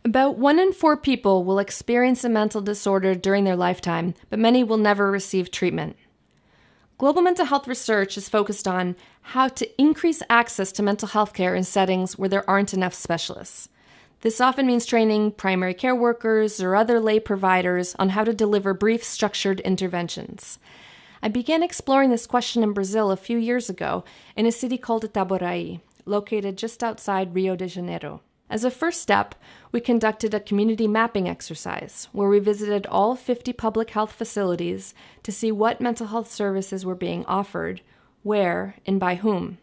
About 1 in 4 people will experience a mental disorder during their lifetime, but many will never receive treatment. Global mental health research is focused on how to increase access to mental health care in settings where there aren't enough specialists. This often means training primary care workers or other lay providers on how to deliver brief, structured interventions. I began exploring this question in Brazil a few years ago in a city called Itaboraí, located just outside Rio de Janeiro. As a first step, we conducted a community mapping exercise where we visited all 50 public health facilities to see what mental health services were being offered, where, and by whom.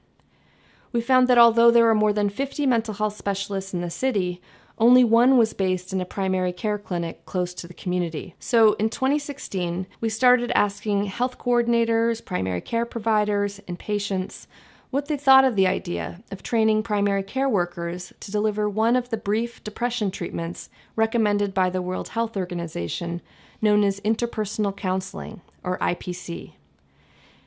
We found that although there were more than 50 mental health specialists in the city, only one was based in a primary care clinic close to the community. So in 2016, we started asking health coordinators, primary care providers, and patients what they thought of the idea of training primary care workers to deliver one of the brief depression treatments recommended by the World Health Organization, known as interpersonal counseling, or IPC.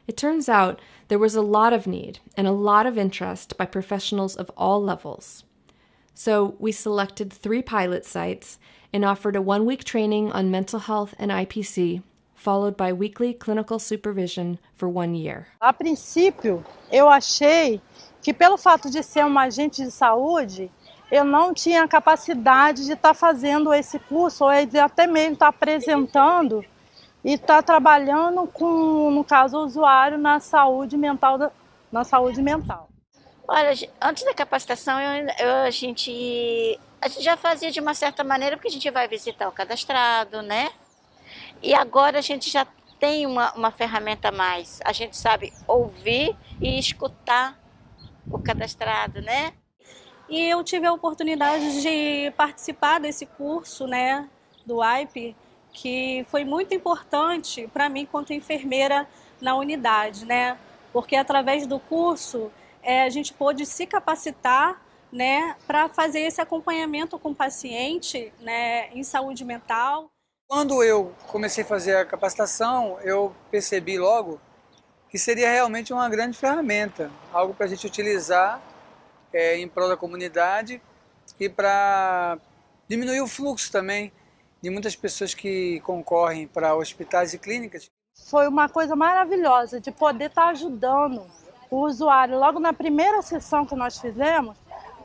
It turns out there was a lot of need and a lot of interest by professionals of all levels. So we selected 3 pilot sites and offered a 1-week training on mental health and IPC, followed by weekly clinical supervision for 1 year. A princípio, eu achei que pelo fato de ser uma agente de saúde, eu não tinha a capacidade de estar fazendo esse curso, ou de até mesmo estar apresentando e estar trabalhando com, no caso, o usuário na saúde mental. Olha, antes da capacitação, a gente já fazia de uma certa maneira, porque a gente vai visitar o cadastrado, né? E agora a gente já tem uma ferramenta a mais. A gente sabe ouvir e escutar o cadastrado, né? E eu tive a oportunidade de participar desse curso, né, do AIP, que foi muito importante para mim quanto enfermeira na unidade, né? Porque através do curso a gente pôde se capacitar, né, para fazer esse acompanhamento com o paciente, né, em saúde mental. Quando eu comecei a fazer a capacitação, eu percebi logo que seria realmente uma grande ferramenta, algo para a gente utilizar em prol da comunidade e para diminuir o fluxo também de muitas pessoas que concorrem para hospitais e clínicas. Foi uma coisa maravilhosa de poder estar ajudando o usuário. Logo na primeira sessão que nós fizemos,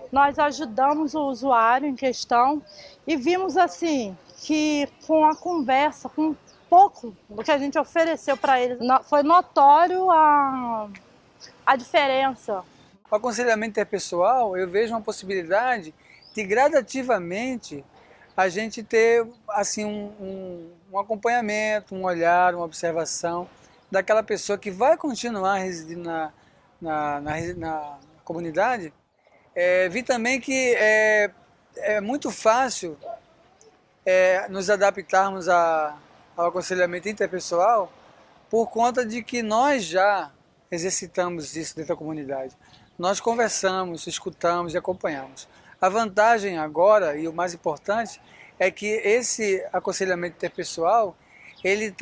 nós ajudamos o usuário em questão e vimos assim que com a conversa, com um pouco do que a gente ofereceu para eles, foi notório a diferença. O aconselhamento interpessoal, eu vejo uma possibilidade de gradativamente a gente ter assim, um acompanhamento, um olhar, uma observação daquela pessoa que vai continuar residindo na comunidade. Vi também que é muito fácil nos adaptarmos ao aconselhamento interpessoal por conta de que nós já exercitamos isso dentro da comunidade. Nós conversamos, escutamos e acompanhamos. A vantagem agora, e o mais importante, é que esse aconselhamento interpessoal, ele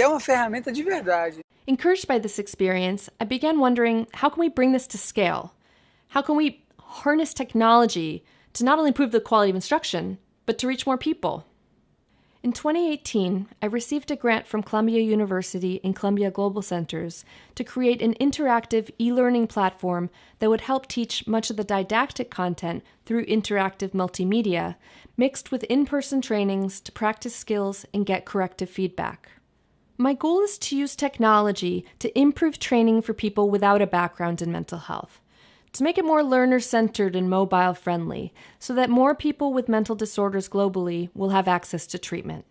é uma ferramenta de verdade. Encouraged by this experience, I began wondering, how can we bring this to scale? How can we harness technology to not only improve the quality of instruction, but to reach more people? In 2018, I received a grant from Columbia University and Columbia Global Centers to create an interactive e-learning platform that would help teach much of the didactic content through interactive multimedia, mixed with in-person trainings to practice skills and get corrective feedback. My goal is to use technology to improve training for people without a background in mental health, to make it more learner-centered and mobile-friendly, so that more people with mental disorders globally will have access to treatment.